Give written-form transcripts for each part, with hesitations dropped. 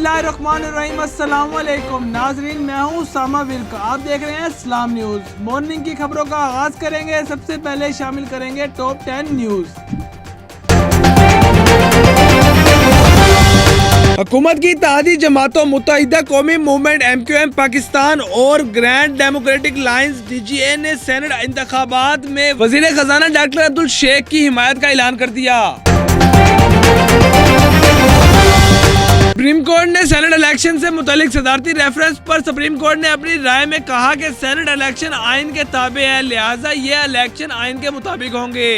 बिस्मिल्लाहिर्रहमानिर्रहीम। अस्सलाम वालेकुम नाजरीन, मैं हूँ सामा विल्क। आप देख रहे हैं इस्लाम न्यूज़। मॉर्निंग की खबरों का आगाज करेंगे। सबसे पहले शामिल करेंगे टॉप 10 न्यूज़। हुकूमत की इत्तेहादी जमातों मुत्तहिदा कौमी मूवमेंट MQM पाकिस्तान और ग्रैंड डेमोक्रेटिक लाइंस DGA ने सेनेट इंतखाबात में वजीर खजाना डॉक्टर अब्दुल शेख की हिमायत का ऐलान कर दिया। सुप्रीम कोर्ट ने सेनेट इलेक्शन से मुतालिक सदारती रेफरेंस पर सुप्रीम कोर्ट ने अपनी राय में कहा कि सेनेट इलेक्शन आइन के ताबे है, लिहाजा ये इलेक्शन आइन के मुताबिक होंगे।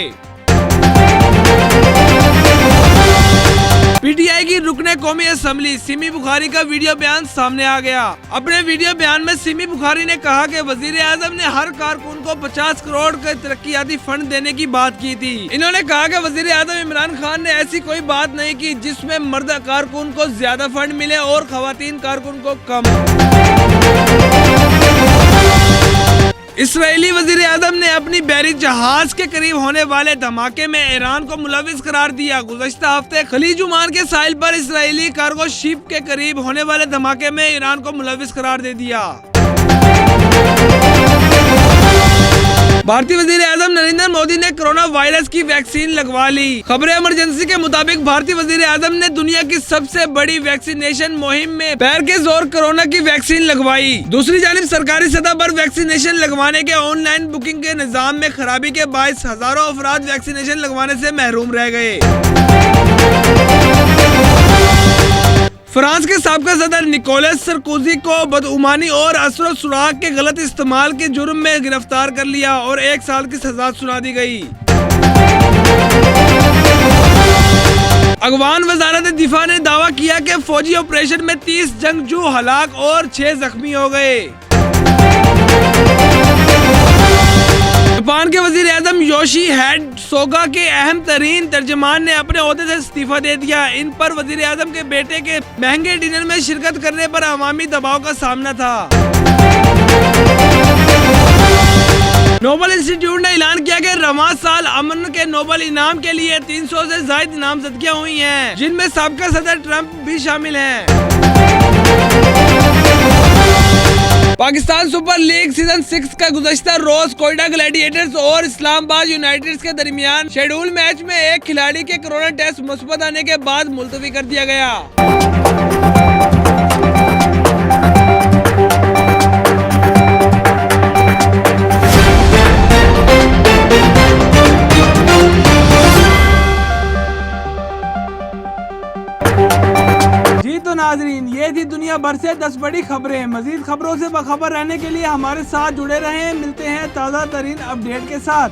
PTI की रुकने कौमी असम्बली सिमी बुखारी का वीडियो बयान सामने आ गया। अपने वीडियो बयान में सिमी बुखारी ने कहा कि वजीर आजम ने हर कारकुन को 50 करोड़ के तरक्याती फंड देने की बात की थी। इन्होंने कहा कि वजीर आजम इमरान खान ने ऐसी कोई बात नहीं की जिसमें मर्द कारकुन को ज्यादा फंड मिले और खवातीन कारकुन को कम। इसराइली वजीर आजम ने अपनी बहरी जहाज के करीब होने वाले धमाके में ईरान को मुलविस करार दिया। गुज़श्ता हफ्ते खलीज ओमान के साहिल पर इसराइली कार्गो शिप के करीब होने वाले धमाके में ईरान को मुलविस करार दे दिया। भारतीय वजीर आजम नरेंद्र मोदी ने कोरोना वायरस की वैक्सीन लगवा ली। खबर इमरजेंसी के मुताबिक भारतीय वजीर आजम ने दुनिया की सबसे बड़ी वैक्सीनेशन मुहिम में पैर के जोर कोरोना की वैक्सीन लगवाई। दूसरी जानिब सरकारी सतह पर वैक्सीनेशन लगवाने के ऑनलाइन बुकिंग के निजाम में खराबी के बायस हजारों अफराद वैक्सीनेशन लगवाने से महरूम रह गए। फ्रांस के साबका सदर निकोलस सरकोजी को बदउमानी और असर सुराग के गलत इस्तेमाल के जुर्म में गिरफ्तार कर लिया और 1 साल की सजा सुना दी गई। अफगान वजारत दिफा ने दावा किया कि फौजी ऑपरेशन में 30 जंगजू हलाक और 6 जख्मी हो गए। जापान के वजीर आजम योशिहिदे सोगा के अहम तरीन तर्जमान ने अपने ओहदे से इस्तीफा दे दिया। इन पर वजीर आजम के बेटे के महंगे डिनर में शिरकत करने पर अवामी दबाव का सामना था। नोबल इंस्टीट्यूट ने ऐलान किया कि रवां साल अमन के नोबल इनाम के लिए 300 से ज्यादा नामजदगियां हुई हैं, जिनमें साबका सदर ट्रंप भी शामिल हैं। पाकिस्तान सुपर लीग सीजन 6 का गुज़श्ता रोज कोयटा ग्लैडिएटर्स और इस्लामाबाद यूनाइटेड के दरमियान शेड्यूल मैच में एक खिलाड़ी के कोरोना टेस्ट मुस्बत आने के बाद मुलतवी कर दिया गया। तो नाजरीन, ये थी दुनिया भर से 10 बड़ी खबरें। मजीद खबरों से बाखबर रहने के लिए हमारे साथ जुड़े रहें। मिलते हैं ताज़ा तरीन अपडेट के साथ।